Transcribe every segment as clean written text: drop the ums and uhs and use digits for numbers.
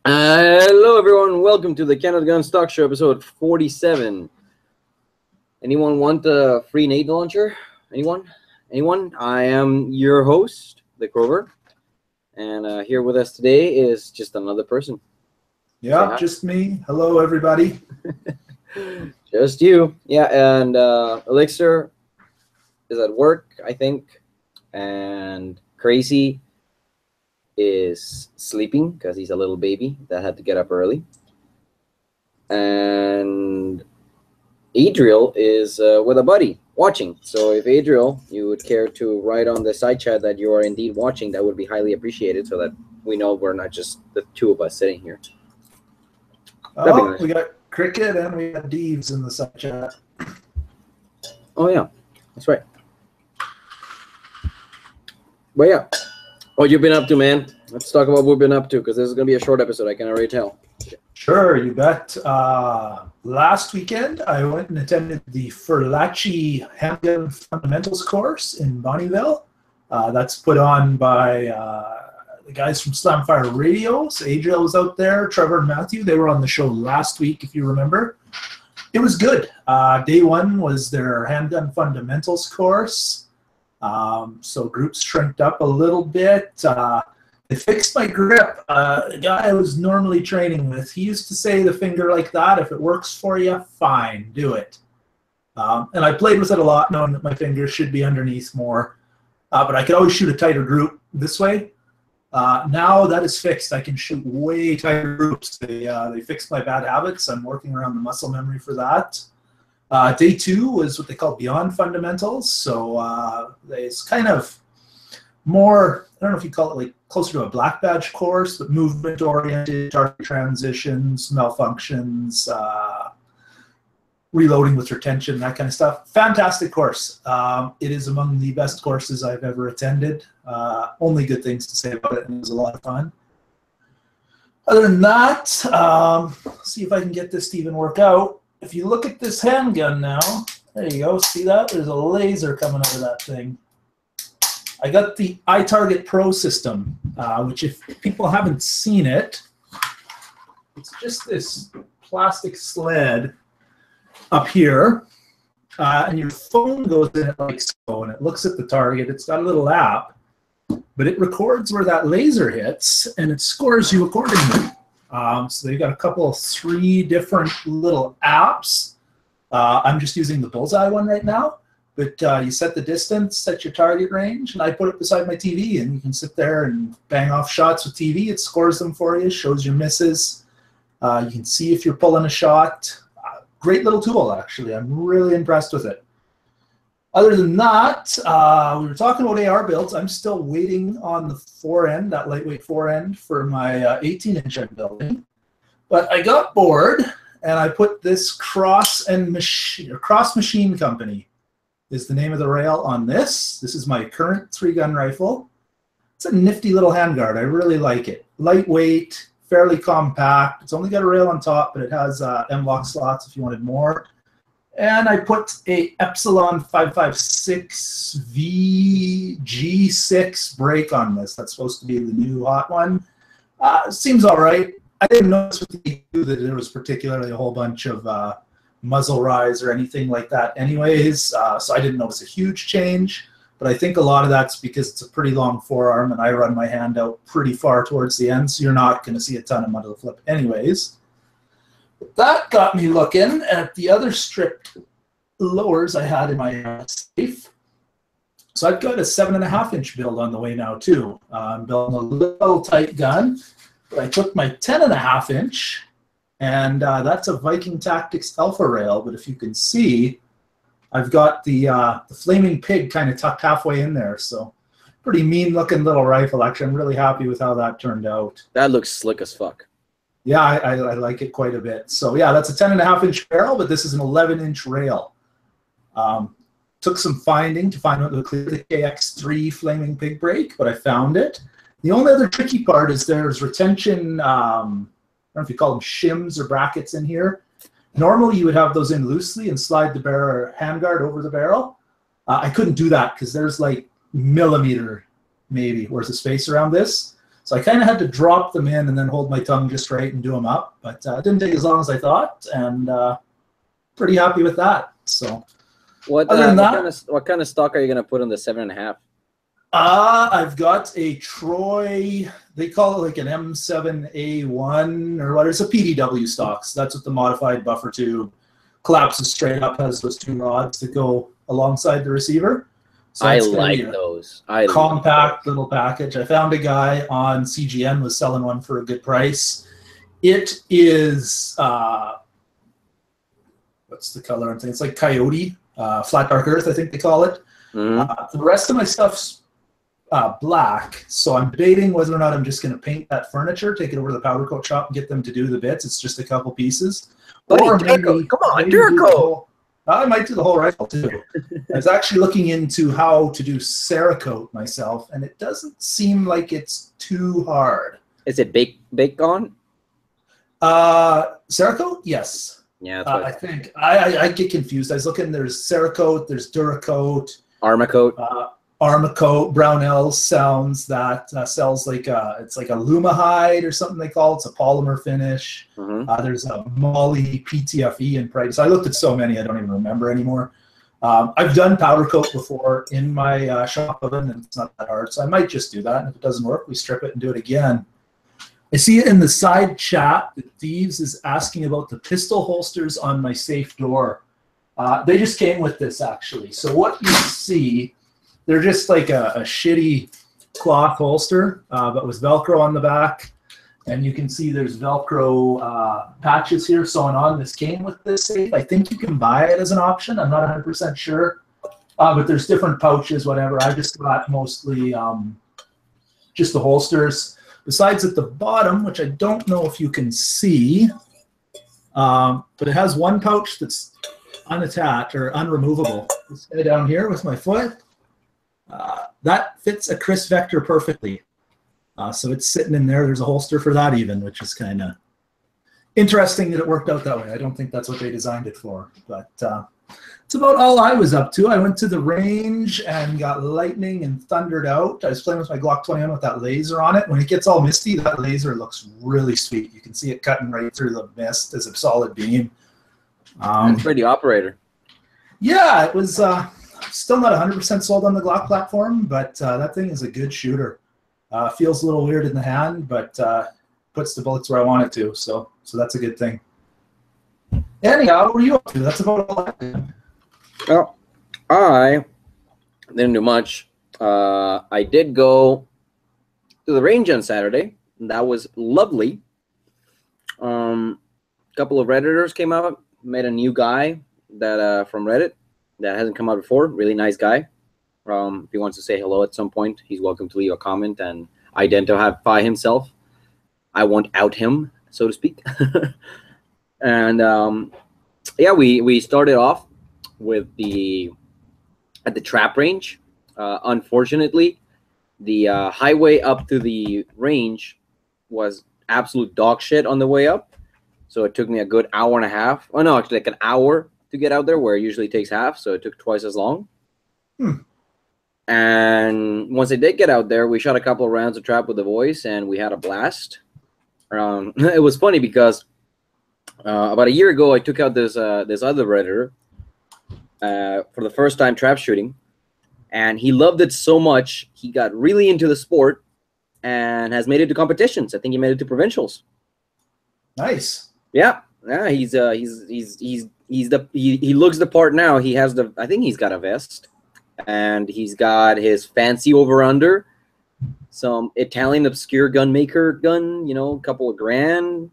Hello, everyone. Welcome to the CanadaGuns Talk Show, episode 47. Anyone want a free nade launcher? Anyone? Anyone? I am your host, the Crover, and here with us today is just another person. Yeah, just me. Hello, everybody. Just you. Yeah, and Elixir is at work, I think, and Crazy is sleeping because he's a little baby that had to get up early. And Adriel is with a buddy watching. So if Adriel, you would care to write on the side chat that you are indeed watching, that would be highly appreciated so that we know we're not just the two of us sitting here. Oh, nice. We got Cricket and we got Deeves in the side chat. Oh, yeah. That's right. But yeah. What you've been up to, man? Let's talk about what we've been up to, because this is going to be a short episode. I can already tell. Sure, you bet. Last weekend, I went and attended the Furlachi Handgun Fundamentals course in Bonnieville. That's put on by the guys from Slamfire Radio. So Adriel was out there, Trevor and Matthew. They were on the show last week, if you remember. It was good. Day one was their Handgun Fundamentals course. So groups shrinked up a little bit. They fixed my grip. The guy I was normally training with, he used to say the finger like that. If it works for you, fine, do it. And I played with it a lot, knowing that my fingers should be underneath more. But I could always shoot a tighter group this way. Now that is fixed. I can shoot way tighter groups. They fixed my bad habits. I'm working around the muscle memory for that. Day two was what they call Beyond Fundamentals. So it's kind of more, I don't know if you call it like closer to a black badge course, but movement oriented, target transitions, malfunctions, reloading with retention, that kind of stuff. Fantastic course. It is among the best courses I've ever attended. Only good things to say about it, and it was a lot of fun. Other than that, see if I can get this to even work out. If you look at this handgun now, there you go, see that? There's a laser coming out of that thing. I got the iTarget Pro system, which if people haven't seen it, it's just this plastic sled up here, and your phone goes in it like so, and it looks at the target. It's got a little app, but it records where that laser hits, and it scores you accordingly. So they've got three different little apps. I'm just using the Bullseye one right now. But you set the distance, set your target range, and I put it beside my TV, and you can sit there and bang off shots with TV. It scores them for you, shows your misses. You can see if you're pulling a shot. Great little tool, actually. I'm really impressed with it. Other than that, we were talking about AR builds. I'm still waiting on the forend, that lightweight forend, for my 18-inch I'm building. But I got bored, and I put this Cross Machine Company is the name of the rail on this. This is my current 3-gun rifle. It's a nifty little handguard. I really like it. Lightweight, fairly compact. It's only got a rail on top, but it has M-lock slots if you wanted more. And I put a Epsilon 556 VG6 brake on this. That's supposed to be the new hot one. Seems all right. I didn't notice with the E2 that there was particularly a whole bunch of muzzle rise or anything like that anyways, so I didn't notice a huge change, but I think a lot of that's because it's a pretty long forearm and I run my hand out pretty far towards the end, so you're not going to see a ton of muzzle flip anyways. But that got me looking at the other stripped lowers I had in my safe. So I've got a 7.5-inch build on the way now too. I'm building a little tight gun, but I took my 10.5-inch, and that's a Viking Tactics Alpha rail. But if you can see, I've got the Flaming Pig kind of tucked halfway in there. So pretty mean-looking little rifle. Actually, I'm really happy with how that turned out. That looks slick as fuck. Yeah, I like it quite a bit. So yeah, that's a 10.5-inch barrel, but this is an 11-inch rail. Took some finding to find out the KX3 Flaming Pig brake, but I found it. The only other tricky part is there's retention, I don't know if you call them shims or brackets in here. Normally you would have those in loosely and slide the barrel handguard over the barrel. I couldn't do that because there's like millimeter maybe worth of space around this. So I kind of had to drop them in and then hold my tongue just right and do them up. But it didn't take as long as I thought, and pretty happy with that. So what kind of stock are you gonna put on the 7.5? I've got a Troy, they call it like an M7A1 or what. It's a PDW stock. So that's what the modified buffer tube collapses straight up, has those 2 rods that go alongside the receiver. So I like those. Compact little package. I found a guy on CGN was selling one for a good price. It is, what's the color I'm thinking? It's like Coyote, Flat Dark Earth, I think they call it. The rest of my stuff's black, so I'm debating whether or not I'm just going to paint that furniture, take it over to the powder coat shop, and get them to do the bits. It's just a couple pieces. Or maybe, come on, Durco. I might do the whole rifle too. I was actually looking into how to do Cerakote myself, and it doesn't seem like it's too hard. Is it baked on? Cerakote, yes. Yeah, that's what I think I get confused. I was looking. There's Cerakote, there's Duracoat, Armacote. Armacote. Brownell Sounds that sells like it's like a Lumahide or something they call it. It's a polymer finish. There's a Molly PTFE in price. I looked at so many I don't even remember anymore. I've done powder coat before in my shop oven, and it's not that hard. So I might just do that. And if it doesn't work, we strip it and do it again. I see it in the side chat that Thieves is asking about the pistol holsters on my safe door. They just came with this actually. So what you see, they're just like a shitty cloth holster, but with Velcro on the back. And you can see there's Velcro patches here sewn on. This came with this safe. I think you can buy it as an option. I'm not 100% sure. But there's different pouches, whatever. I just got mostly just the holsters. Besides at the bottom, which I don't know if you can see, but it has one pouch that's unattached or unremovable. This guy down here with my foot. That fits a Chris Vector perfectly. So it's sitting in there. There's a holster for that even, which is kind of interesting that it worked out that way. I don't think that's what they designed it for. But it's about all I was up to. I went to the range and got lightning and thundered out. I was playing with my Glock 21 with that laser on it. When it gets all misty, that laser looks really sweet. You can see it cutting right through the mist as a solid beam. That's for the operator. Yeah, it was still not 100% sold on the Glock platform, but that thing is a good shooter. Feels a little weird in the hand, but puts the bullets where I want it to. So that's a good thing. Anyhow, what were you up to? That's about all I did. Well, I didn't do much. I did go to the range on Saturday. That was lovely. A couple of Redditors came out. Met a new guy that from Reddit that hasn't come out before. Really nice guy. If he wants to say hello at some point, he's welcome to leave a comment and identify himself. I won't out him, so to speak. And yeah, we started off with at the trap range. Unfortunately, the highway up to the range was absolute dog shit on the way up. So it took me a good hour and a half. Oh no, actually like an hour to get out there, where it usually takes half. So it took twice as long. And once I did get out there, we shot a couple of rounds of trap with the voice, and we had a blast. It was funny because about a year ago, I took out this other Redditor for the first time trap shooting, and he loved it so much he got really into the sport and has made it to competitions. I think he made it to provincials. Nice. Yeah, he looks the part now. He has I think he's got a vest, and he's got his fancy over-under, some Italian obscure gun maker gun, a couple of grand,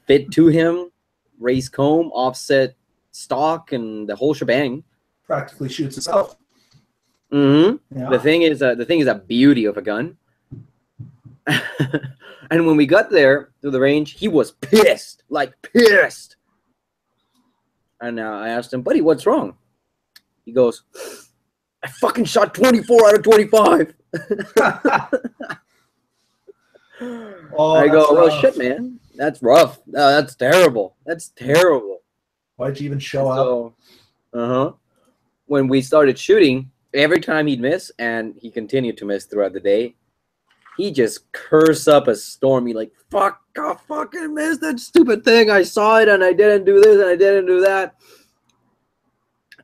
fit to him, race comb, offset stock, and the whole shebang. Practically shoots itself. Yeah. Yeah. The thing is a beauty of a gun. And when we got there to the range, he was pissed, like pissed. And I asked him, buddy, what's wrong? He goes, I fucking shot 24 out of 25. I go, well, shit, man. That's rough. No, that's terrible. That's terrible. Why'd you even show up? When we started shooting, every time he'd miss, and he continued to miss throughout the day, he just cursed up a storm. He like, fuck, I fucking missed that stupid thing. I saw it and I didn't do this and I didn't do that.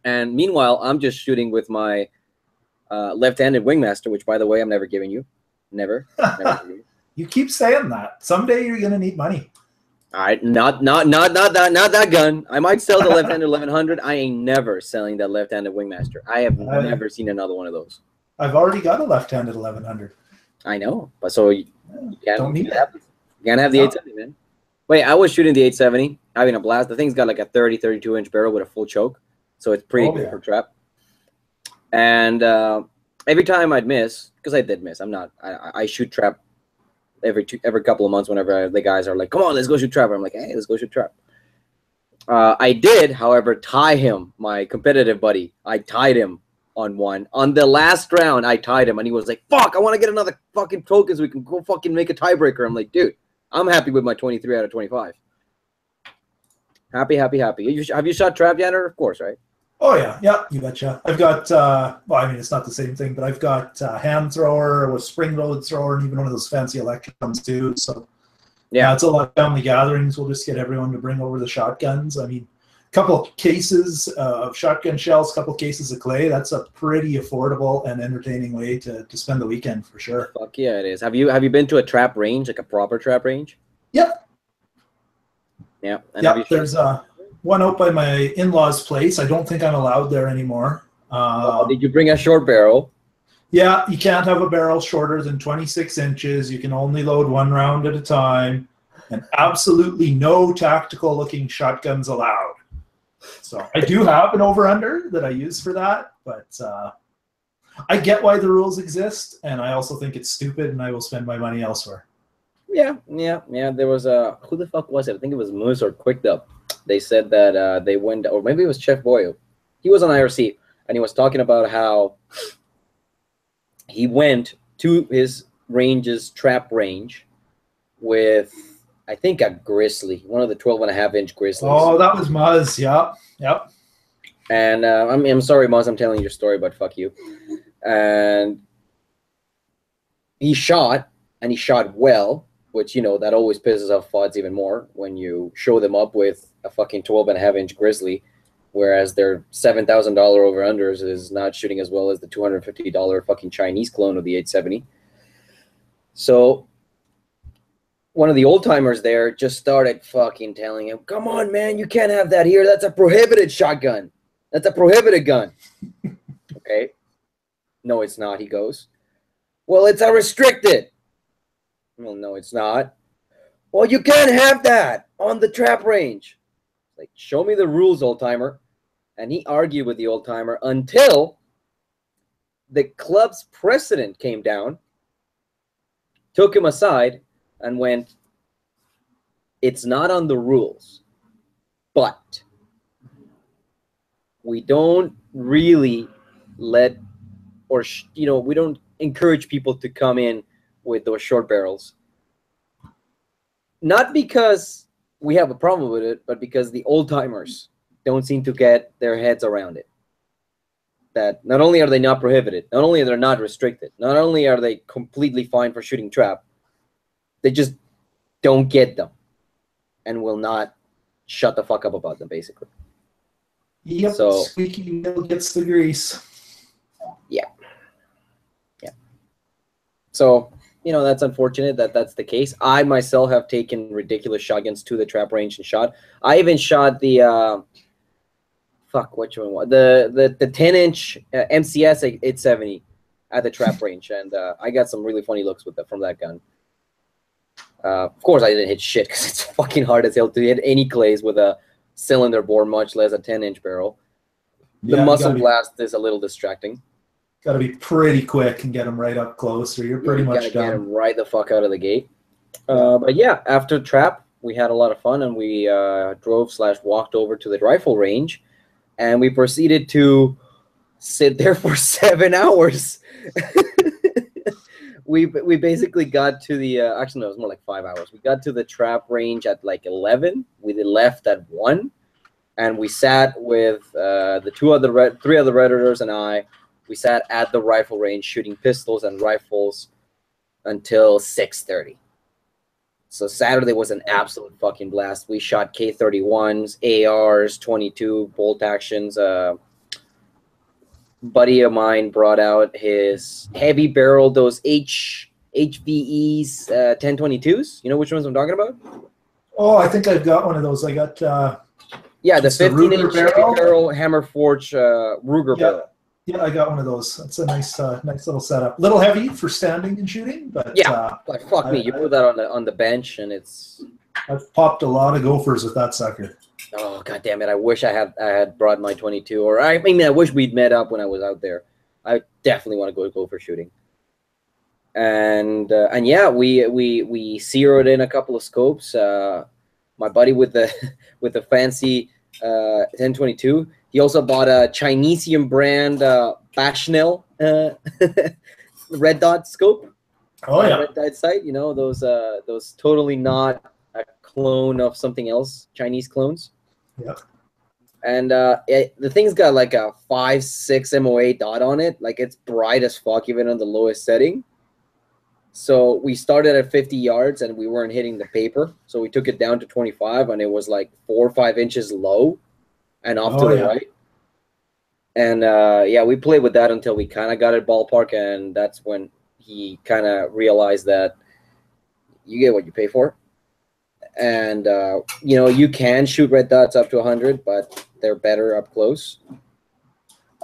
And meanwhile, I'm just shooting with my left-handed wingmaster, which, by the way, I'm never giving you. Never. Never. You keep saying that. Someday you're gonna need money. All right, not that gun. I might sell the left-handed 1100. I ain't never selling that left-handed wingmaster. I have never seen another one of those. I've already got a left-handed 1100. I know, but so you can't Don't need that. You can't have the 870, man. Wait, I was shooting the 870, having a blast. The thing's got like a 32 inch barrel with a full choke, so it's pretty good for trap. And every time I'd miss, because I did miss. I shoot trap every couple of months whenever the guys are like, come on, let's go shoot trap. I'm like, hey, let's go shoot trap. I did, however, tie him, my competitive buddy. I tied him on one. On the last round, I tied him, and he was like, fuck, I want to get another fucking token so we can go fucking make a tiebreaker. I'm like, dude, I'm happy with my 23 out of 25. Happy. Have you shot trap, Janner? Of course, right? Oh, yeah, you betcha. I've got, well, I mean, it's not the same thing, but I've got hand thrower with spring-loaded thrower and even one of those fancy electrons, too. So, yeah, it's a lot of family gatherings. We'll just get everyone to bring over the shotguns. I mean, a couple cases of shotgun shells, a couple cases of clay. That's a pretty affordable and entertaining way to spend the weekend, for sure. Fuck yeah, it is. Have you been to a trap range, like a proper trap range? Yep. Yeah. Yep, there's one out by my in-laws' place. I don't think I'm allowed there anymore. Did you bring a short barrel? Yeah, you can't have a barrel shorter than 26 inches. You can only load one round at a time. And absolutely no tactical-looking shotguns allowed. So I do have an over-under that I use for that, but I get why the rules exist, and I also think it's stupid, and I will spend my money elsewhere. Yeah. There was who the fuck was it? I think it was Moose or Quick Dub. They said that they went, or maybe it was Chef Boyo. He was on IRC, and he was talking about how he went to his range's trap range with, I think, a grizzly, one of the 12.5-inch grizzlies. Oh, that was Muzz. Yep. And I'm sorry, Muzz, I'm telling your story, but fuck you. And he shot, and he shot well, which, you know, that always pisses off FODs even more when you show them up with a fucking 12.5-inch grizzly, whereas their $7,000 over-unders is not shooting as well as the $250 fucking Chinese clone of the 870. So one of the old-timers there just started fucking telling him, come on, man, you can't have that here. That's a prohibited shotgun. That's a prohibited gun. Okay. No, it's not, he goes. Well, it's a restricted. Well, no, it's not. Well, you can't have that on the trap range. Like, show me the rules, old-timer. And he argued with the old-timer until the club's president came down, took him aside, and went, it's not on the rules, but we don't really let, or, you know, we don't encourage people to come in with those short barrels. Not because we have a problem with it, but because the old-timers don't seem to get their heads around it. That not only are they not prohibited, not only are they not restricted, not only are they completely fine for shooting trap, they just don't get them and will not shut the fuck up about them, basically. Yep, so, squeaky wheel gets the grease. Yeah. So, you know, that's unfortunate that that's the case. I myself have taken ridiculous shotguns to the trap range and shot. I even shot the which one? The 10-inch MCS 870 at the trap range, and I got some really funny looks with from that gun. Of course, I didn't hit shit because it's fucking hard as hell to hit any clays with a cylinder bore, much less a 10-inch barrel. The muzzle blast is a little distracting. Got to be pretty quick and get them right up close, or you're pretty much done. Get them right the fuck out of the gate. But yeah, after trap, we had a lot of fun, and we drove/walked over to the rifle range, and we proceeded to sit there for 7 hours. We basically got to the actually no, it was more like 5 hours. We got to the trap range at like 11. We left at 1, and we sat with the three other Redditors and I. We sat at the rifle range shooting pistols and rifles until 6:30. So Saturday was an absolute fucking blast. We shot K31s, ARs, 22 bolt actions. Buddy of mine brought out his heavy barrel, those HVEs 1022s. You know which ones I'm talking about? Oh, I think I've got one of those. I got yeah, the 15-inch barrel hammer forge Ruger barrel. Yeah, I got one of those. That's a nice little setup. Little heavy for standing and shooting, but but fuck me, you put that on the bench and it's. I've popped a lot of gophers with that sucker. Oh god damn it! I wish I had brought my 22, or I wish we'd met up when I was out there. I definitely want to go gopher shooting. And yeah, we zeroed in a couple of scopes. My buddy with the fancy 1022. He also bought a Chinesium brand Bashnell red dot scope. Oh yeah, red dot sight. You know those totally not a clone of something else, Chinese clones. Yep. And the thing's got like a 5.6 MOA dot on it. Like it's bright as fuck even on the lowest setting. So we started at 50 yards and we weren't hitting the paper. So we took it down to 25 and it was like 4 or 5 inches low and off to the right. And yeah, we played with that until we kind of got it ballpark. And that's when he kind of realized that you get what you pay for. And, you know, you can shoot red dots up to 100, but they're better up close.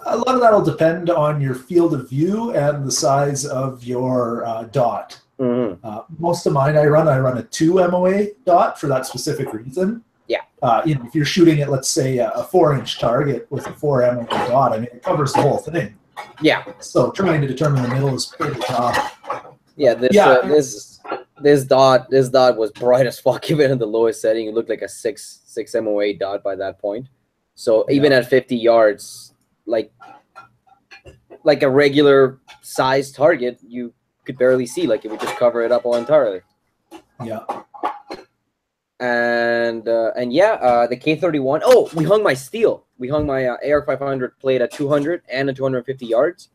A lot of that will depend on your field of view and the size of your dot. Mm-hmm. Most of mine I run a 2 MOA dot for that specific reason. Yeah. You know, if you're shooting at, let's say, a 4-inch target with a 4 MOA dot, I mean, it covers the whole thing. Yeah. So trying to determine the middle is pretty tough. Yeah. This dot was bright as fuck even in the lowest setting. It looked like a 6 MOA dot by that point. So even at 50 yards. Like a regular size target, you could barely see. Like it would just cover it up all entirely. Yeah. And yeah, the K31. Oh, we hung my steel. We hung my AR500 plate at 200 and at 250 yards.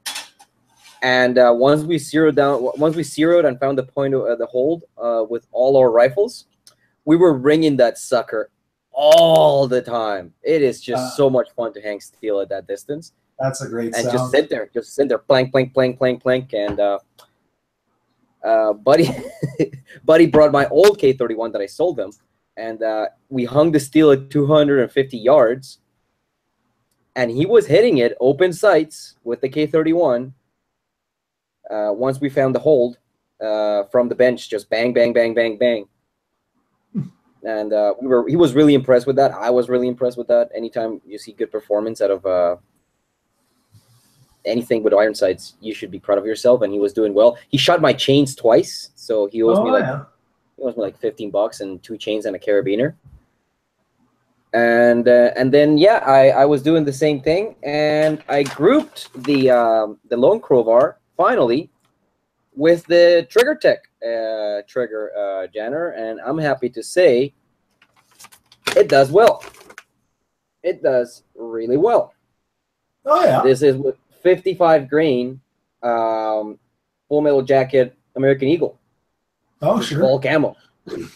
And once we zeroed and found the point of the hold with all our rifles, we were ringing that sucker all the time. It is just so much fun to hang steel at that distance. That's a great sound. And just sit there, plank, plank, plank, plank, plank. And buddy brought my old K31 that I sold them, and we hung the steel at 250 yards, and he was hitting it open sights with the K31. Once we found the hold from the bench, just bang, bang, bang, bang, bang. And he was really impressed with that. I was really impressed with that. Anytime you see good performance out of anything with iron sights, you should be proud of yourself. And he was doing well. He shot my chains twice, so he owes me like $15 and 2 chains and a carabiner. And then yeah, I was doing the same thing, and I grouped the Lone Crowbar finally with the Trigger Tech trigger Janner, and I'm happy to say it does well. It does really well. Oh yeah. This is with 55 grain Full Metal Jacket American Eagle. Oh sure. All camo.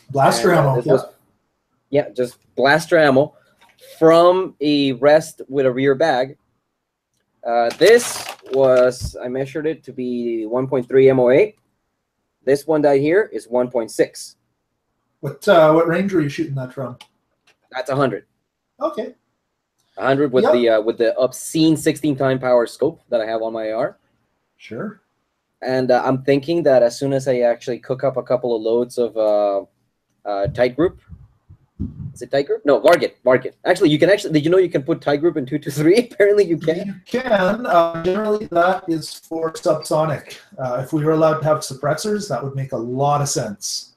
Blaster ammo. Just blaster ammo from a rest with a rear bag. This was, I measured it to be 1.3 MOA. This one down here is 1.6. What range were you shooting that from? That's 100. Okay. 100 with the obscene 16-time power scope that I have on my AR. Sure. And I'm thinking that as soon as I actually cook up a couple of loads of tight group. Is it tight group? No, Varget. Actually, you can did you know you can put tight group in 223? Apparently you can. You can. Generally, that is for subsonic. If we were allowed to have suppressors, that would make a lot of sense.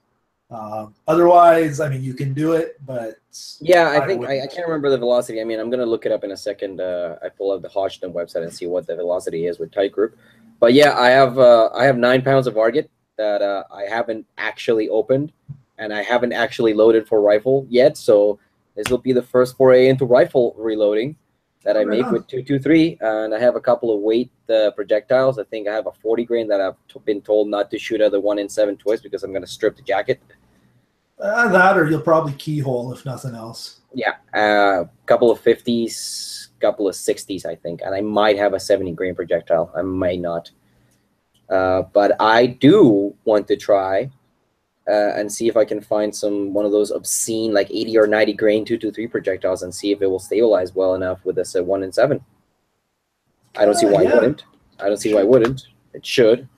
Otherwise, I mean, you can do it, but yeah, I think I can't remember the velocity. I mean, I'm gonna look it up in a second. I pull up the Hodgdon website and see what the velocity is with tight group. But yeah, I have 9 pounds of Varget that I haven't actually opened. And I haven't actually loaded for rifle yet, so this will be the first foray into rifle reloading. that I make with 223, and I have a couple of weight projectiles. I think I have a 40 grain that I've been told not to shoot at the 1-in-7 twist because I'm going to strip the jacket. That, or you'll probably keyhole if nothing else. Yeah, a couple of 50s, couple of 60s, I think, and I might have a 70 grain projectile. I might not, but I do want to try and see if I can find one of those obscene like 80 or 90 grain 223 projectiles and see if it will stabilize well enough with this 1-in-7. I don't see why it wouldn't. I don't see why it wouldn't. It should.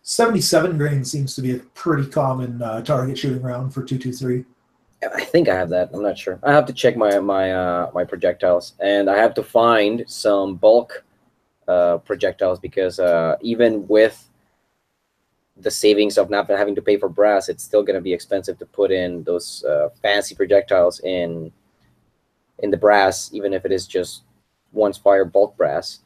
77 grain seems to be a pretty common target shooting round for 223. I think I have that. I'm not sure. I have to check my projectiles, and I have to find some bulk projectiles because even with the savings of not having to pay for brass, it's still going to be expensive to put in those fancy projectiles in the brass, even if it is just once fire bulk brass,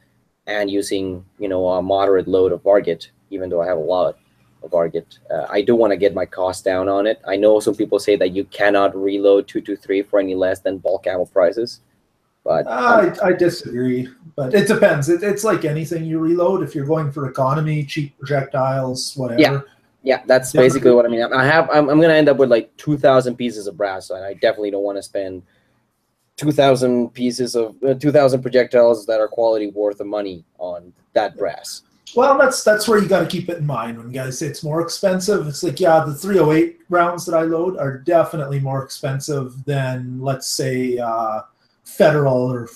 and using a moderate load of varget. Even though I have a lot of varget, I do want to get my cost down on it. I know some people say that you cannot reload 223 for any less than bulk ammo prices, but I disagree. But it depends. It's like anything you reload. If you're going for economy, cheap projectiles, whatever. Yeah, that's basically what I mean. I'm going to end up with like 2,000 pieces of brass, and I definitely don't want to spend 2,000 pieces of 2,000 projectiles that are quality worth of money on that brass. Well, that's where you got to keep it in mind when guys say it's more expensive. It's like, yeah, the 308 rounds that I load are definitely more expensive than, let's say, Federal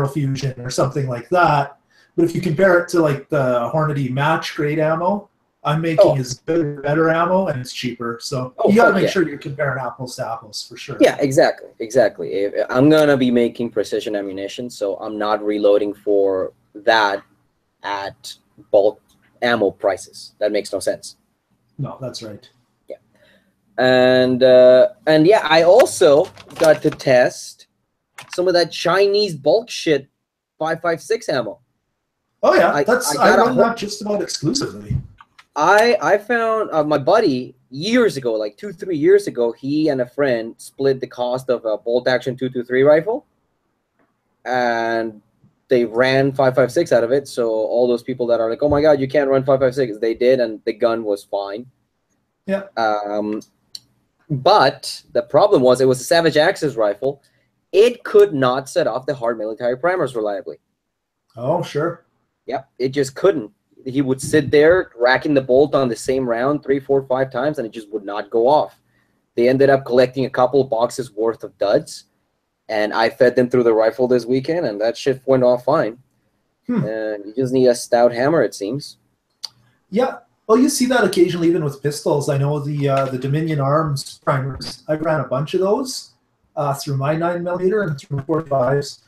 Fusion or something like that. But if you compare it to like the Hornady match grade ammo, I'm making is better ammo and it's cheaper. So you got to make sure you're comparing apples to apples for sure. Yeah, exactly. I'm gonna be making precision ammunition, so I'm not reloading for that at bulk ammo prices. That makes no sense. No, that's right. Yeah, and yeah, I also got to test some of that Chinese bulk shit 5.56 ammo. Oh yeah, I run that just about exclusively. I found my buddy years ago, like 2-3 years ago, he and a friend split the cost of a bolt action 223 rifle, and they ran 5.56 out of it. So all those people that are like, oh my God, you can't run 5.56, they did, and the gun was fine. Yeah. But the problem was it was a Savage Axis rifle. It could not set off the hard military primers reliably. Oh, sure. Yep, it just couldn't. He would sit there racking the bolt on the same round 3, 4, 5 times, and it just would not go off. They ended up collecting a couple of boxes worth of duds, and I fed them through the rifle this weekend, and that shit went off fine. And you just need a stout hammer, it seems. Yeah. Well, you see that occasionally even with pistols. I know the Dominion Arms primers. I ran a bunch of those through my 9mm and through 45s,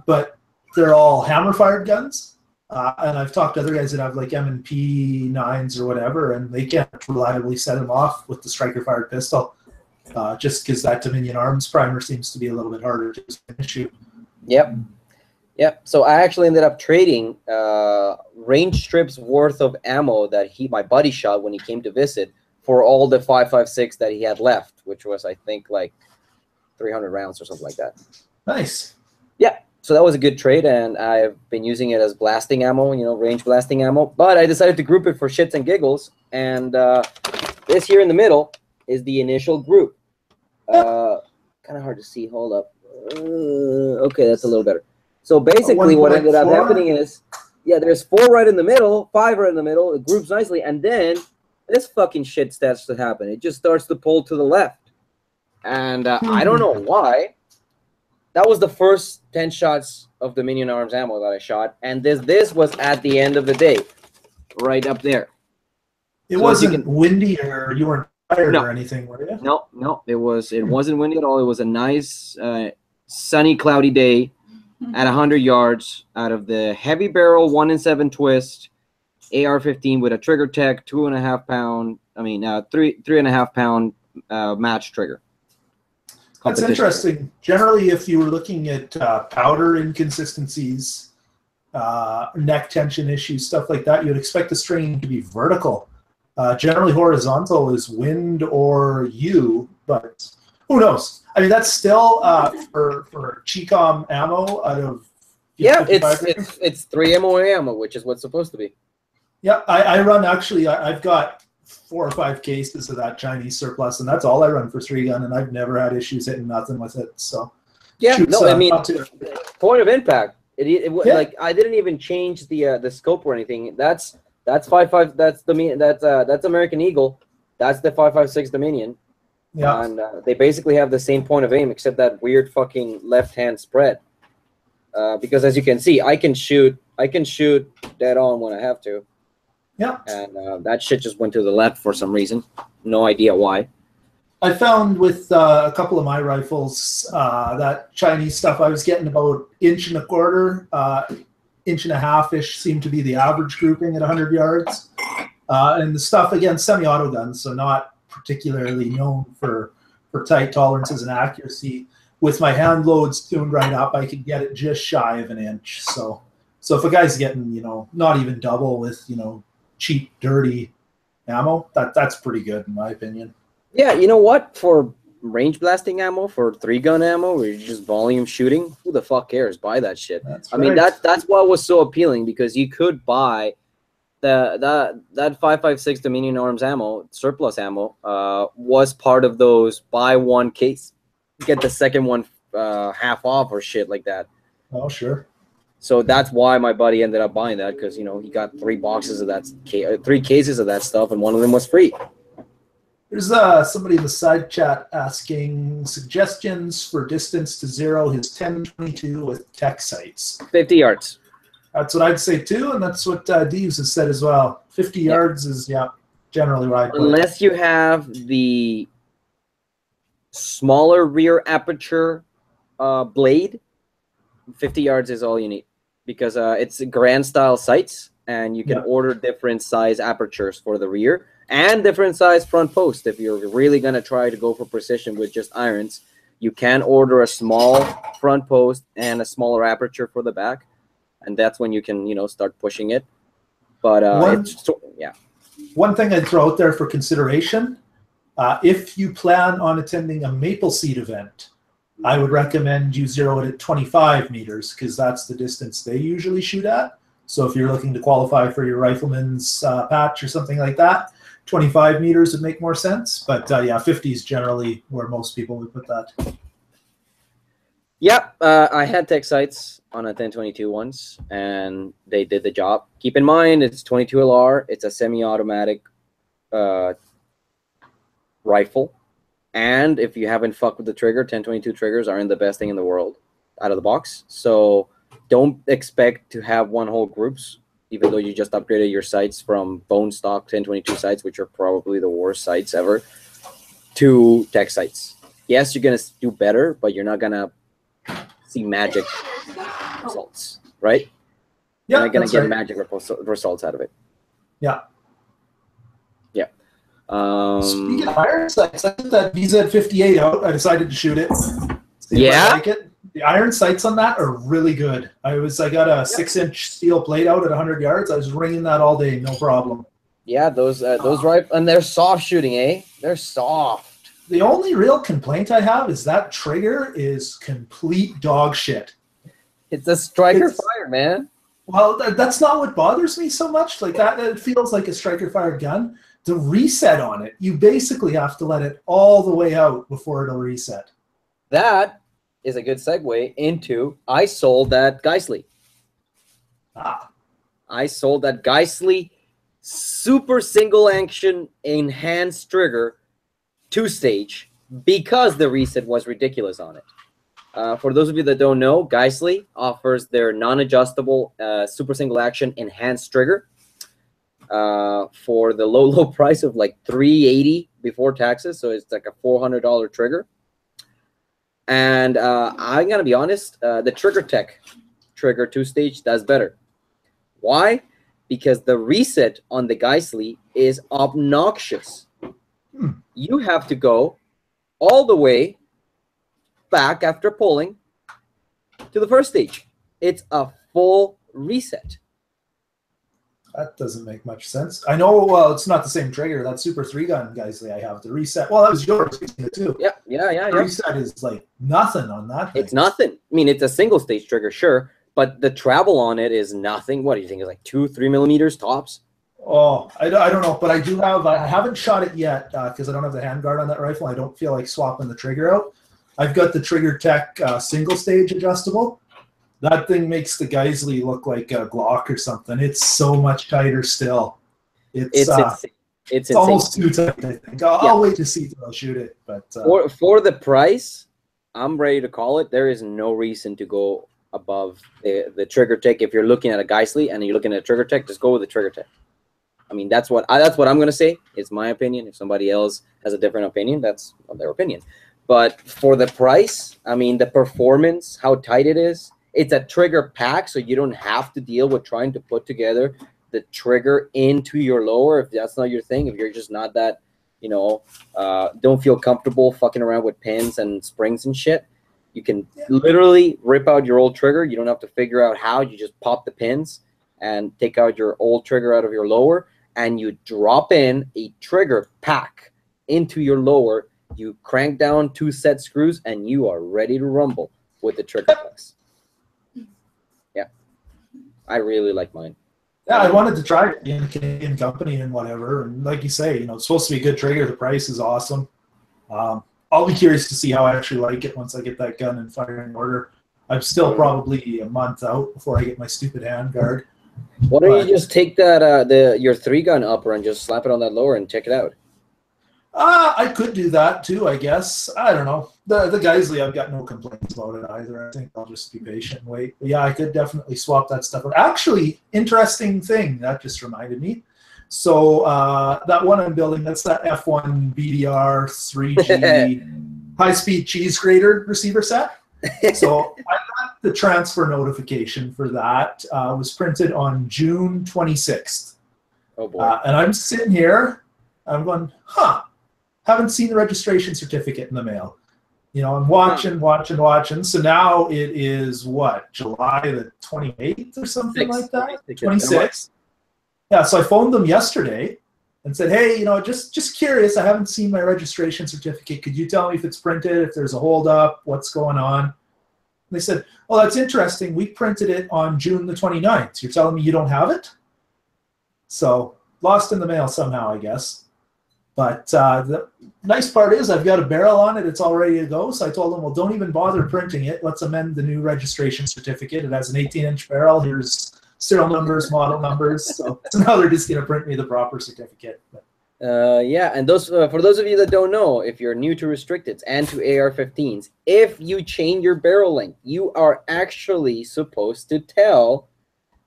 but they're all hammer-fired guns. And I've talked to other guys that have like M&P 9s or whatever, and they can't reliably set them off with the striker-fired pistol. Just because that Dominion Arms primer seems to be a little bit harder to shoot. Yep. So I actually ended up trading range strips worth of ammo that my buddy shot when he came to visit for all the 5.56 that he had left, which was I think like 300 rounds or something like that. Nice. Yeah. So that was a good trade, and I've been using it as blasting ammo, range blasting ammo. But I decided to group it for shits and giggles, and this here in the middle is the initial group. Kind of hard to see. Hold up. Okay, that's a little better. So basically what ended up happening is, there's 4 right in the middle, 5 right in the middle. It groups nicely, and then this fucking shit starts to happen. It just starts to pull to the left. And I don't know why. That was the first 10 shots of Dominion Arms ammo that I shot, and this was at the end of the day, right up there. It wasn't windy, or you weren't tired or anything, were you? No, it wasn't windy at all. It was a nice, sunny, cloudy day at 100 yards out of the heavy barrel 1-in-7 twist AR-15 with a trigger tech 3.5 pound match trigger. That's interesting. Generally, if you were looking at powder inconsistencies, neck tension issues, stuff like that, you'd expect the string to be vertical. Generally, horizontal is wind or U, but who knows? I mean, that's still for Chicom ammo out of Yeah, it's 3 MOA ammo, which is what's supposed to be. Yeah, I run actually. I've got 4 or 5 cases of that Chinese surplus, and that's all I run for 3-gun, and I've never had issues hitting nothing with it. So yeah, no, I mean, point of impact. Like I didn't even change the scope or anything. That's 5.5. That's American Eagle. That's the 5.56 Dominion. Yeah, and they basically have the same point of aim except that weird fucking left-hand spread. Because as you can see, I can shoot dead on when I have to. Yeah. And that shit just went to the left for some reason. No idea why. I found with a couple of my rifles, that Chinese stuff, I was getting about 1.25 1.5-ish seemed to be the average grouping at 100 yards. And the stuff, again, semi-auto guns, so not particularly known for tight tolerances and accuracy. With my hand loads tuned right up, I could get it just shy of 1 inch. So if a guy's getting, not even double with, cheap, dirty ammo, that's pretty good in my opinion. Yeah, you know what? For range blasting ammo, for 3-gun ammo, where you're just volume shooting, who the fuck cares? Buy that shit. That's I mean, that's what was so appealing, because you could buy that 5.56 Dominion Arms ammo, surplus ammo, was part of those buy one case, get the second one half off or shit like that. Oh, sure. So that's why my buddy ended up buying that, because he got 3 boxes of that, 3 cases of that stuff, and one of them was free. There's somebody in the side chat asking suggestions for distance to zero his 10-22 with tech sights. 50 yards. That's what I'd say too, and that's what Deeves has said as well. 50 yards is generally what I put. Unless you have the smaller rear aperture blade, 50 yards is all you need, because it's grand style sights, and you can order different size apertures for the rear and different size front post. If you're really going to try to go for precision with just irons, you can order a small front post and a smaller aperture for the back, and that's when you can start pushing it. But one thing I'd throw out there for consideration, if you plan on attending a Maple Seed event, I would recommend you zero it at 25 meters, because that's the distance they usually shoot at. So if you're looking to qualify for your rifleman's patch or something like that, 25 meters would make more sense. But 50 is generally where most people would put that. Yep, I had tech sights on a 10-22 once, and they did the job. Keep in mind, it's 22 LR. It's a semi-automatic rifle. And if you haven't fucked with the trigger, 10-22 triggers aren't the best thing in the world out of the box. So don't expect to have one whole groups, even though you just upgraded your sights from bone stock 10-22 sights, which are probably the worst sights ever, to tech sights. Yes, you're going to do better, but you're not going to see magic results, right? Yeah, you're not going to get magic results out of it. Yeah. Speaking of iron sights, I took that VZ58 out. I decided to shoot it. See if I like it. The iron sights on that are really good. I got a 6-inch steel plate out at 100 yards. I was ringing that all day, no problem. Yeah, those rifles, and they're soft shooting, eh? They're soft. The only real complaint I have is that trigger is complete dog shit. It's a striker fire, man. Well, that's not what bothers me so much. Like that, it feels like a striker fire gun. The reset on it, you basically have to let it all the way out before it'll reset. That is a good segue into I sold that Geissele. I sold that Geissele super single action enhanced trigger 2-stage because the reset was ridiculous on it. For those of you that don't know, Geissele offers their non-adjustable super single action enhanced trigger for the low price of like $380 before taxes. So it's like a $400 trigger. And I'm gonna be honest, the Trigger Tech trigger 2-stage does better. Why? Because the reset on the Geissele is obnoxious. You have to go all the way back after pulling to the first stage. It's a full reset. That doesn't make much sense. I know, well, it's not the same trigger. That Super 3-gun Geissele I have. The reset, well, that was yours too. Yeah. The reset is like nothing on that thing. It's nothing. I mean, it's a single stage trigger, sure, but the travel on it is nothing. What do you think? It's like 2-3 millimeters tops. Oh, I don't know, but I haven't shot it yet because I don't have the handguard on that rifle. I don't feel like swapping the trigger out. I've got the Trigger Tech single stage adjustable. That thing makes the Geisley look like a Glock or something. It's so much tighter still. It's almost too tight, I think. I'll wait to see if I'll shoot it. But for the price, I'm ready to call it. There is no reason to go above the Trigger Tech. If you're looking at a Geisley and you're looking at a Trigger Tech, just go with the Trigger Tech. I mean, that's what I'm gonna say. It's my opinion. If somebody else has a different opinion, that's their opinion. But for the price, I mean, the performance, how tight it is. It's a trigger pack, so you don't have to deal with trying to put together the trigger into your lower if that's not your thing. If you're just not that, don't feel comfortable fucking around with pins and springs and shit. You can literally rip out your old trigger. You don't have to figure out how. You just pop the pins and take out your old trigger out of your lower, and you drop in a trigger pack into your lower. You crank down 2 set screws, and you are ready to rumble with the trigger flex. Yeah, I really like mine. Yeah, I wanted to try it in a Canadian company and whatever. And like you say, it's supposed to be a good trigger. The price is awesome. I'll be curious to see how I actually like it once I get that gun in firing order. I'm still probably a month out before I get my stupid handguard. Why don't you just take that your 3-gun upper and just slap it on that lower and check it out? I could do that too, I guess. I don't know. The Geisley, I've got no complaints about it either. I think I'll just be patient and wait. But yeah, I could definitely swap that stuff out. Actually, interesting thing, that just reminded me. So that one I'm building, that's that F1 BDR 3G high-speed cheese grater receiver set. So I got the transfer notification for that. It was printed on June 26th. Oh, boy. And I'm sitting here. I'm going, haven't seen the registration certificate in the mail. I'm watching. So now it is what, July the 28th or something like that? 26th. Yeah, so I phoned them yesterday and said, hey, just curious, I haven't seen my registration certificate. Could you tell me if it's printed, if there's a holdup, what's going on? And they said, oh, that's interesting. We printed it on June the 29th. You're telling me you don't have it? So lost in the mail somehow, I guess. But the nice part is I've got a barrel on it. It's all ready to go. So I told them, well, don't even bother printing it. Let's amend the new registration certificate. It has an 18-inch barrel. Here's serial numbers, model numbers. So now they're just going to print me the proper certificate. Yeah, and those for those of you that don't know, if you're new to restricteds and to AR-15s, if you change your barrel length, you are actually supposed to tell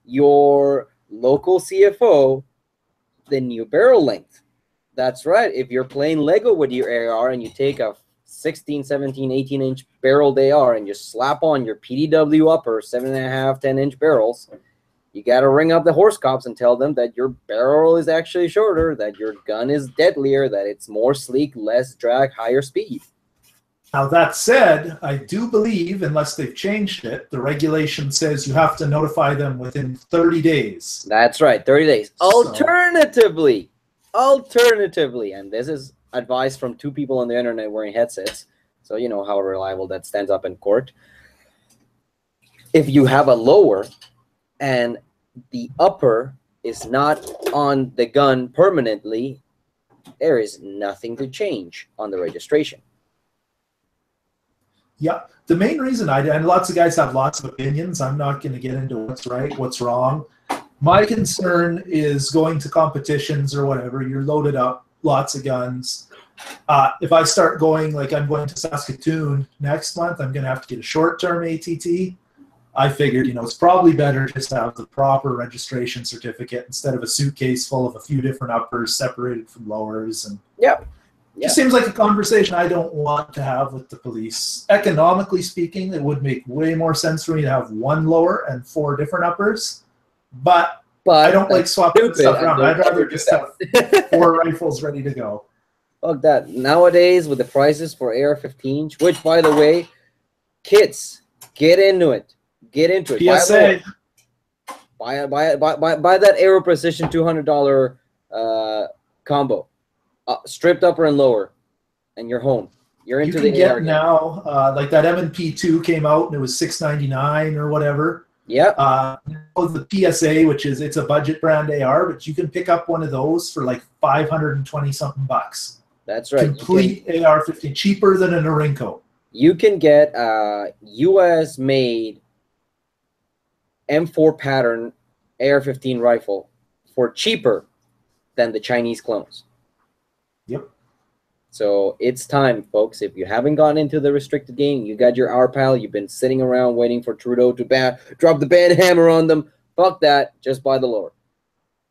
your local CFO the new barrel length. That's right. If you're playing Lego with your AR and you take a 16, 17, 18-inch barreled AR and you slap on your PDW upper 7.5, 10-inch barrels, you got to ring up the horse cops and tell them that your barrel is actually shorter, that your gun is deadlier, that it's more sleek, less drag, higher speed. Now, that said, I do believe, unless they've changed it, the regulation says you have to notify them within 30 days. That's right, 30 days. Alternatively, and this is advice from 2 people on the internet wearing headsets, so you know how reliable that stands up in court. If you have a lower and the upper is not on the gun permanently, there is nothing to change on the registration. Yeah, the main reason and lots of guys have lots of opinions. I'm not going to get into what's right, what's wrong. My concern is going to competitions or whatever. You're loaded up, lots of guns. If I start going, like I'm going to Saskatoon next month, I'm going to have to get a short-term ATT. I figured, it's probably better just to have the proper registration certificate instead of a suitcase full of a few different uppers separated from lowers. And yeah. Just seems like a conversation I don't want to have with the police. Economically speaking, it would make way more sense for me to have one lower and 4 different uppers. But I don't like swapping stuff around. I'd rather just have 4 rifles ready to go. Look, that nowadays with the prices for AR-15s, which by the way, kids, get into it. Get into it. PSA. Buy that Aero Precision $200 combo, stripped upper and lower, and you're home. You're into you can the get AR now. Like that M&P2 came out and it was $6.99 or whatever. Yeah. The PSA, which is it's a budget brand AR, but you can pick up one of those for like 520 something bucks. That's right. Complete AR-15, cheaper than an Norinco. You can get a U.S. made M4 pattern AR-15 rifle for cheaper than the Chinese clones. Yep. So it's time, folks. If you haven't gotten into the restricted game, you got your R-Pal, you've been sitting around waiting for Trudeau to drop the ban hammer on them. Fuck that. Just buy the lower.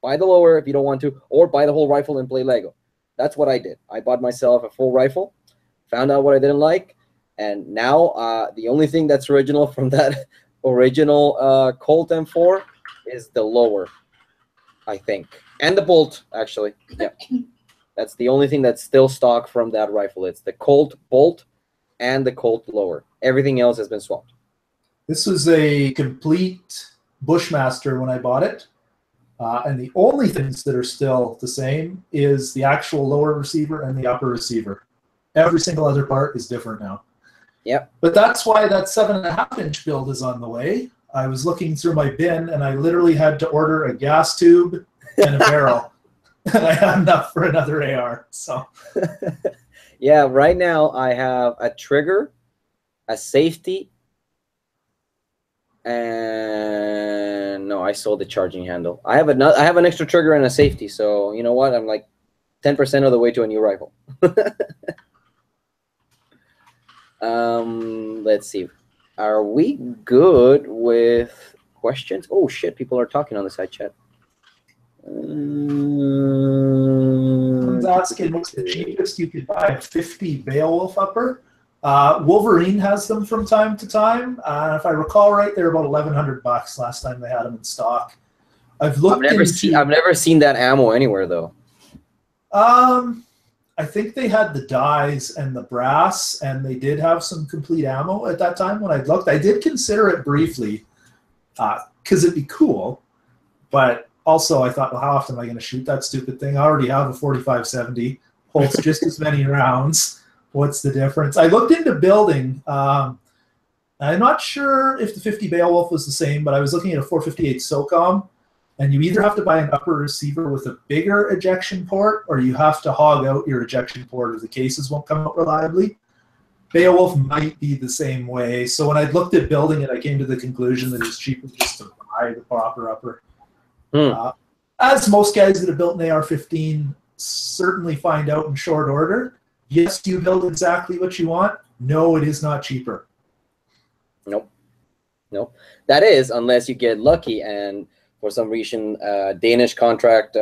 Buy the lower if you don't want to, or buy the whole rifle and play Lego. That's what I did. I bought myself a full rifle, found out what I didn't like, and now the only thing that's original from that original Colt M4 is the lower, I think. And the bolt, actually. Yeah. That's the only thing that's still stock from that rifle. It's the Colt bolt and the Colt lower. Everything else has been swapped. This was a complete Bushmaster when I bought it. And the only things that are still the same is the actual lower receiver and the upper receiver. Every single other part is different now. Yep. But that's why that 7.5-inch build is on the way. I was looking through my bin, and I literally had to order a gas tube and a barrel. And I had enough for another AR. So, yeah, right now I have a trigger, a safety, and no, I sold the charging handle. I have an extra trigger and a safety. So you know what? I'm like 10% of the way to a new rifle. Let's see. Are we good with questions? Oh shit! People are talking on the side chat. Someone's asking what's the cheapest you could buy a 50 Beowulf upper. Wolverine has them from time to time. If I recall right, they're about $1,100 last time they had them in stock. I've never seen that ammo anywhere though. I think they had the dyes and the brass, and they did have some complete ammo at that time when I looked. I did consider it briefly because it'd be cool, but also I thought, well, how often am I going to shoot that stupid thing? I already have a 45-70, holds just as many rounds. What's the difference? I looked into building. I'm not sure if the 50 Beowulf was the same, but I was looking at a 458 SOCOM, and you either have to buy an upper receiver with a bigger ejection port, or you have to hog out your ejection port, or the cases won't come out reliably. Beowulf might be the same way. So when I looked at building it, I came to the conclusion that it's cheaper just to buy the proper upper. As most guys that have built an AR-15 certainly find out in short order, yes, do you build exactly what you want? No, it is not cheaper. Nope. That is, unless you get lucky and for some reason Danish contract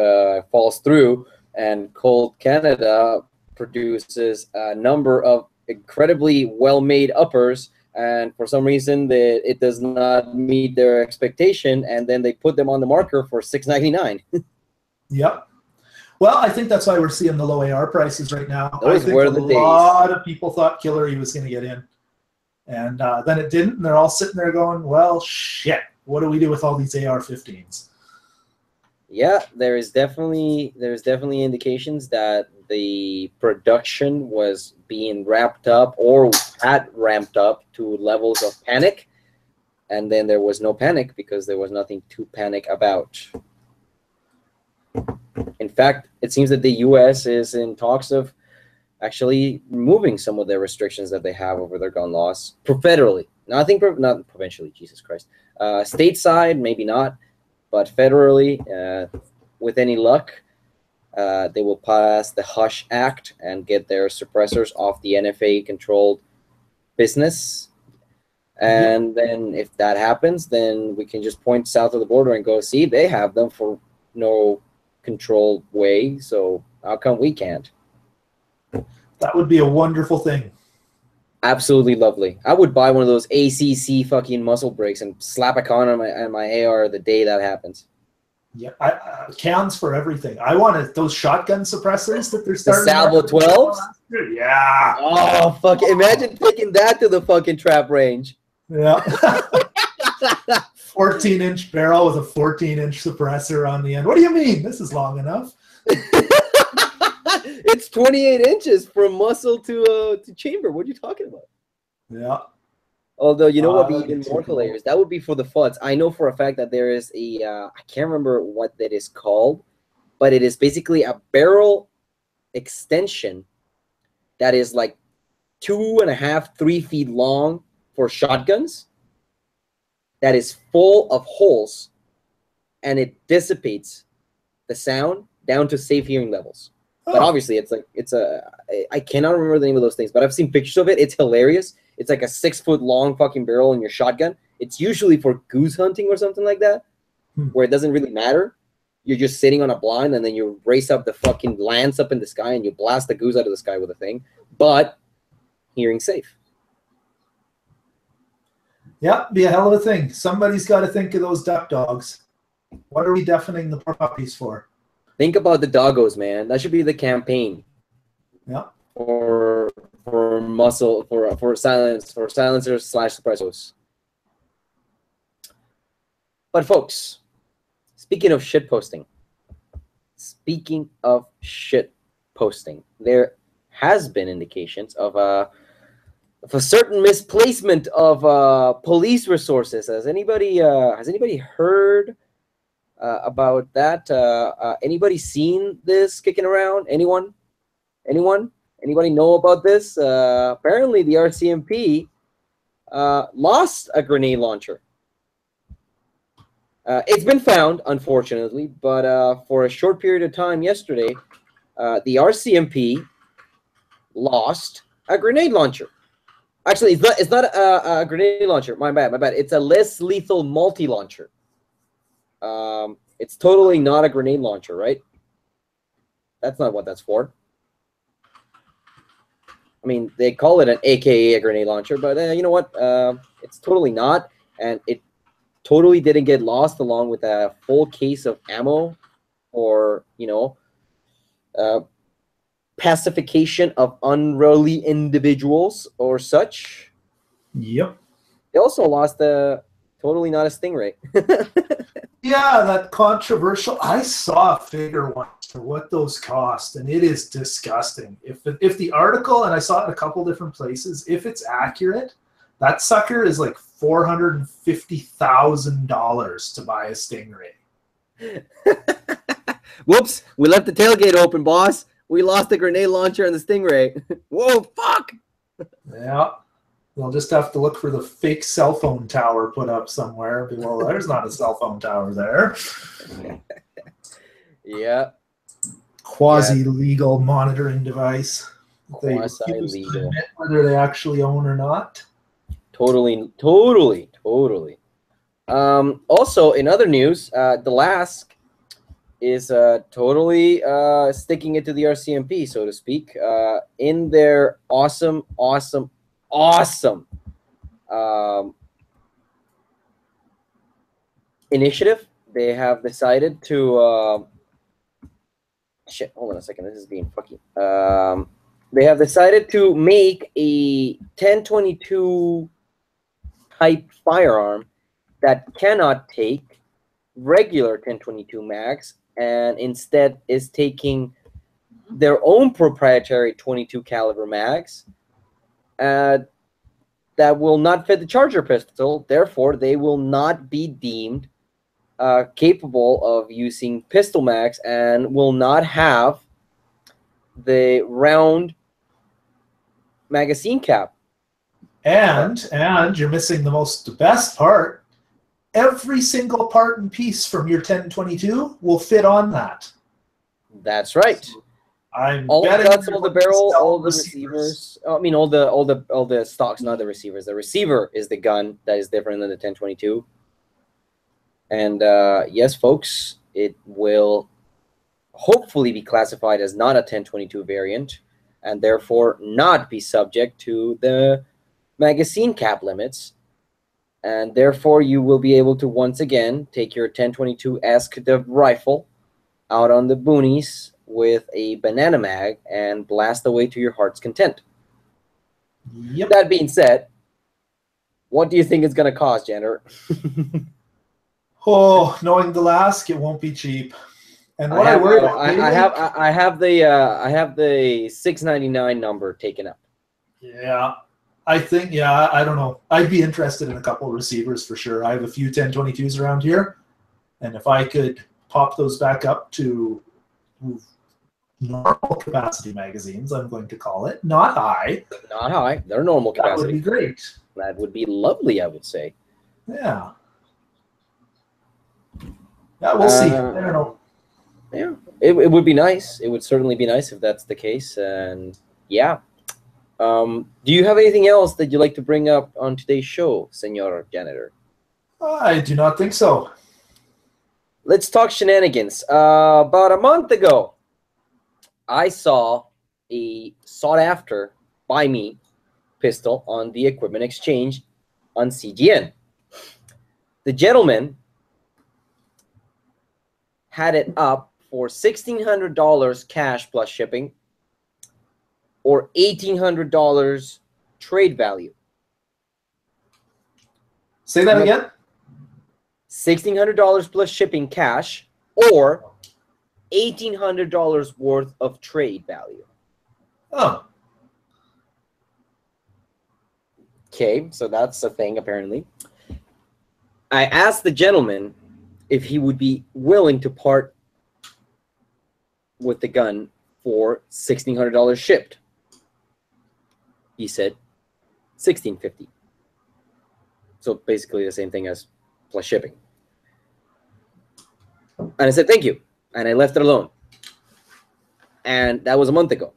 falls through and Colt Canada produces a number of incredibly well-made uppers, and for some reason it does not meet their expectation, and then they put them on the marker for $6.99. Yep. Well, I think that's why we're seeing the low AR prices right now. Those I think were the days. A lot of people thought Killery was going to get in, and then it didn't, and they're all sitting there going, well, shit, what do we do with all these AR-15s? Yeah, there's definitely indications that the production was being wrapped up or had ramped up to levels of panic, and then there was no panic because there was nothing to panic about. In fact, it seems that the U.S. is in talks of actually removing some of their restrictions that they have over their gun laws federally. Not provincially, Jesus Christ. Stateside, maybe not. But federally, with any luck, they will pass the Hush Act and get their suppressors off the NFA-controlled business. And then if that happens, then we can just point south of the border and go, see, they have them for no controlled way, so how come we can't? That would be a wonderful thing. Absolutely lovely. I would buy one of those ACC fucking muscle brakes and slap a con on my AR the day that happens. Yeah, cans for everything. I wanted those shotgun suppressors that they're starting. The Salvo 12s? Yeah. Oh, fuck. Imagine taking that to the fucking trap range. Yeah. 14-inch barrel with a 14-inch suppressor on the end. What do you mean? This is long enough. It's 28 inches from muzzle to chamber. What are you talking about? Yeah. Although, you know what would be That'd be even too more cool. hilarious? That would be for the FUDs. I know for a fact that there is a, I can't remember what that is called, but it is basically a barrel extension that is like 2.5, 3 feet long for shotguns. That is full of holes, and it dissipates the sound down to safe hearing levels. But obviously, I cannot remember the name of those things, but I've seen pictures of it. It's hilarious. It's like a 6-foot long fucking barrel in your shotgun. It's usually for goose hunting or something like that, where it doesn't really matter. You're just sitting on a blind, and then you race up the fucking lance up in the sky, and you blast the goose out of the sky with a thing. But hearing safe. Yep, be a hell of a thing. Somebody's got to think of those duck dogs. What are we deafening the poor puppies for? Think about the doggos, man. That should be the campaign. Yeah. For muscle for silencers / suppressors. But folks, speaking of shit posting, there has been indications of a certain misplacement of police resources. Has anybody heard about that? Anybody seen this kicking around? Anyone? Anybody know about this? Apparently, the RCMP lost a grenade launcher. It's been found, unfortunately, but for a short period of time yesterday, the RCMP lost a grenade launcher. Actually, it's not a grenade launcher. My bad. It's a less lethal multi-launcher. It's totally not a grenade launcher, right? That's not what that's for. I mean, they call it an AKA a grenade launcher, but you know what? It's totally not, and it totally didn't get lost along with a full case of ammo or, pacification of unruly individuals or such. Yep. They also lost totally not a Stingray. Yeah, that controversial. I saw a figure once for what those cost, and it is disgusting. If the article, and I saw it in a couple different places, if it's accurate, that sucker is like $450,000 to buy a Stingray. Whoops, we left the tailgate open, boss. We lost the grenade launcher and the Stingray. Whoa, fuck! Yeah. We'll just have to look for the fake cell phone tower put up somewhere. Well, there's not a cell phone tower there. Yeah. Quasi-legal monitoring device. Quasi-legal. Whether they actually own or not. Totally. Also, in other news, the LASK is totally sticking it to the RCMP, so to speak, in their awesome initiative. They have decided to shit. Hold on a second. This is being fucking. They have decided to make a 1022 type firearm that cannot take regular 1022 mags, and instead is taking their own proprietary 22 caliber mags that will not fit the Charger pistol. Therefore, they will not be deemed capable of using pistol mags and will not have the round magazine cap. And you're missing the best part. Every single part and piece from your 1022 will fit on that. That's right. All the guts, all the barrel, all the receivers. I mean, all the stocks, not the receivers. The receiver is the gun that is different than the 1022. And yes, folks, it will hopefully be classified as not a 1022 variant, and therefore not be subject to the magazine cap limits. And therefore, you will be able to once again take your 1022 escadeve rifle out on the boonies with a banana mag and blast away to your heart's content. Yep. That being said, what do you think it's going to cost, Janitor? Oh, knowing the LASK, it won't be cheap. And what I have the $699 number taken up. Yeah, I think, yeah, I don't know. I'd be interested in a couple of receivers for sure. I have a few 1022s around here, and if I could pop those back up to normal capacity magazines, I'm going to call it, not high. Not high. They're normal capacity. That would be great. That would be lovely, I would say. Yeah. Yeah, we'll see. I don't know. Yeah, it would be nice. It would certainly be nice if that's the case. And yeah. Do you have anything else that you'd like to bring up on today's show, Senor Janitor? I do not think so. Let's talk shenanigans. About a month ago, I saw a sought-after by me pistol on the Equipment Exchange on CGN. The gentleman had it up for $1,600 cash plus shipping, or $1,800 trade value. Say that again? $1,600 plus shipping cash, or $1,800 worth of trade value. Oh. Okay, so that's a thing, apparently. I asked the gentleman if he would be willing to part with the gun for $1,600 shipped. He said $1,650. So basically the same thing as plus shipping. And I said, thank you. And I left it alone. And that was a month ago.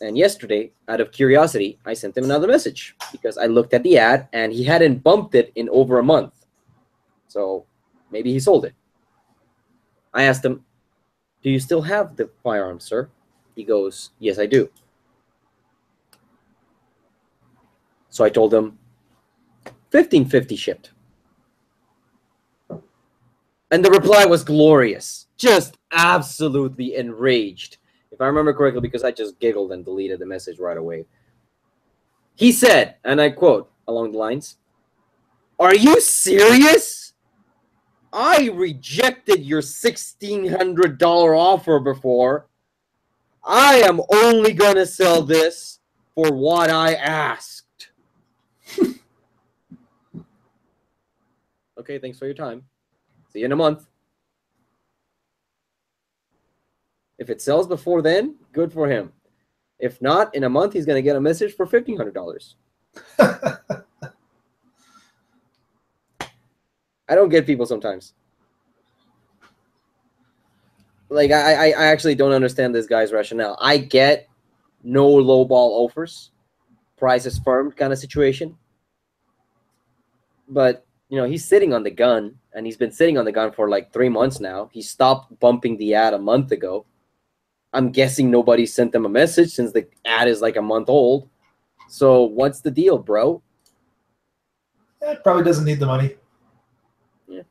And yesterday, out of curiosity, I sent him another message because I looked at the ad and he hadn't bumped it in over a month. So maybe he sold it. I asked him, do you still have the firearm, sir? He goes, yes, I do. So I told him, $1,550 shipped. And the reply was glorious. Just absolutely enraged. If I remember correctly, because I just giggled and deleted the message right away. He said, and I quote along the lines, "Are you serious? I rejected your $1,600 offer before. I am only going to sell this for what I asked." Okay, thanks for your time. See you in a month. If it sells before then, good for him. If not, in a month, he's going to get a message for $1,500. I don't get people sometimes. Like, I actually don't understand this guy's rationale. I get no lowball offers, price is firm kind of situation. But, you know, he's sitting on the gun, and he's been sitting on the gun for like 3 months now. He stopped bumping the ad a month ago. I'm guessing nobody sent them a message since the ad is like a month old. So what's the deal, bro? It probably doesn't need the money. Yeah.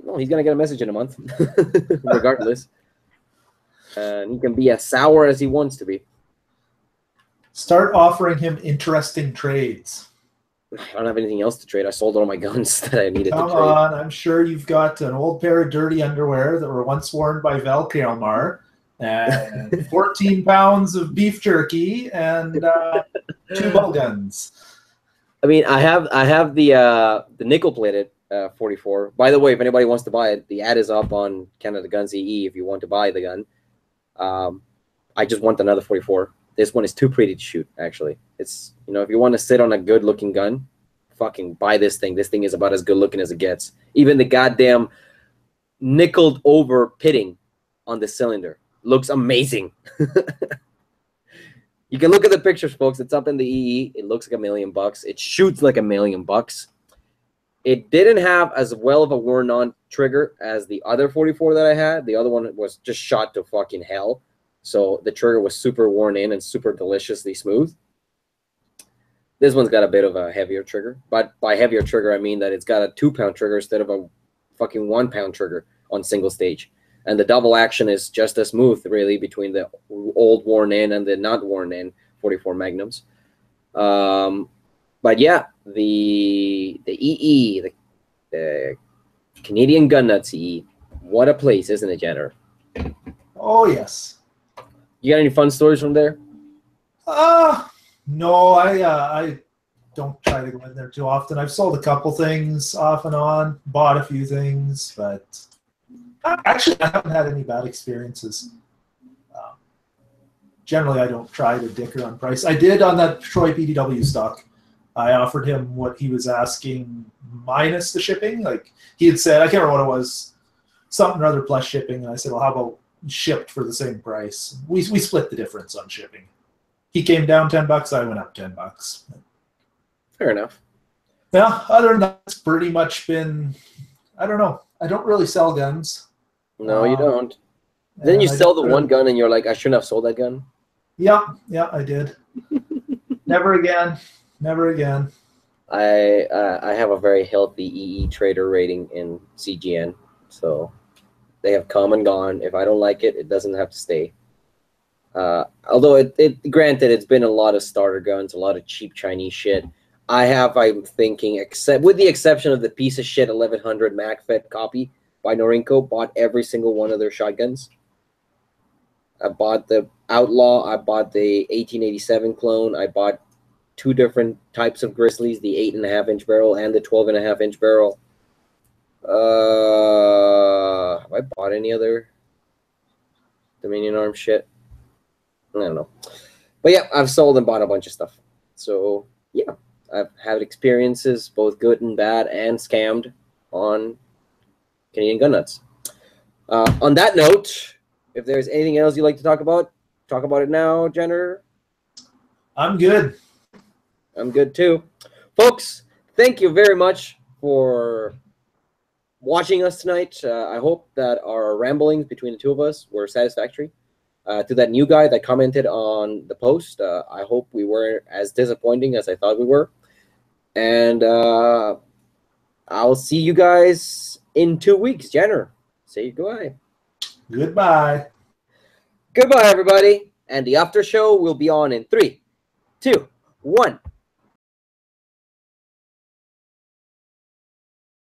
No, he's going to get a message in a month, regardless. And he can be as sour as he wants to be. Start offering him interesting trades. I don't have anything else to trade. I sold all my guns that I needed to trade. Come on, I'm sure you've got an old pair of dirty underwear that were once worn by Val Kilmar, and 14 pounds of beef jerky, and 2 ball guns. I mean, I have the nickel-plated 44. By the way, if anybody wants to buy it, the ad is up on CanadaGuns EE if you want to buy the gun. I just want another 44. This one is too pretty to shoot, actually. It's, you know, if you want to sit on a good-looking gun, fucking buy this thing. This thing is about as good-looking as it gets. Even the goddamn nickeled-over pitting on the cylinder looks amazing. You can look at the pictures, folks. It's up in the EE. It looks like $1 million. It shoots like $1 million. It didn't have as well of a worn-on trigger as the other 44 that I had. The other one was just shot to fucking hell. So the trigger was super worn in and super deliciously smooth. This one's got a bit of a heavier trigger. But by heavier trigger, I mean that it's got a 2-pound trigger instead of a fucking 1-pound trigger on single stage. And the double action is just as smooth, really, between the old worn in and the not worn in 44 Magnums. But yeah, the EE, the Canadian Gun Nuts EE, what a place, isn't it, Jenner? Oh, yes. You got any fun stories from there? No, I don't try to go in there too often. I've sold a couple things off and on, bought a few things, but actually I haven't had any bad experiences. Generally, I don't try to dicker on price. I did on that Troy PDW stock. I offered him what he was asking minus the shipping. Like he had said, I can't remember what it was, something or other plus shipping. And I said, well, how about shipped for the same price? We split the difference on shipping. He came down $10, I went up $10. Fair enough. Yeah, other than that, it's pretty much been, I don't know. I don't really sell guns. No, you don't. Then you sell the one gun and you're like, I shouldn't have sold that gun. Yeah, I did. Never again. Never again. I have a very healthy EE trader rating in CGN, so they have come and gone. If I don't like it, it doesn't have to stay. Although it granted, it's been a lot of starter guns, a lot of cheap Chinese shit. I'm thinking, except with the exception of the piece of shit 1100 MacFed copy by Norinco, bought every single one of their shotguns. I bought the Outlaw. I bought the 1887 clone. I bought 2 different types of Grizzlies, the 8.5-inch barrel and the 12.5-inch barrel. Have I bought any other Dominion Arm shit? I don't know. But yeah, I've sold and bought a bunch of stuff. So yeah, I've had experiences, both good and bad, and scammed on Canadian Gun Nuts. On that note, if there's anything else you'd like to talk about it now, Jenner. I'm good. I'm good too. Folks, thank you very much for watching us tonight. I hope that our ramblings between the two of us were satisfactory. To that new guy that commented on the post, I hope we weren't as disappointing as I thought we were. And I'll see you guys in 2 weeks. Jenner, say goodbye. Goodbye. Goodbye, everybody. And the after show will be on in 3, 2, 1.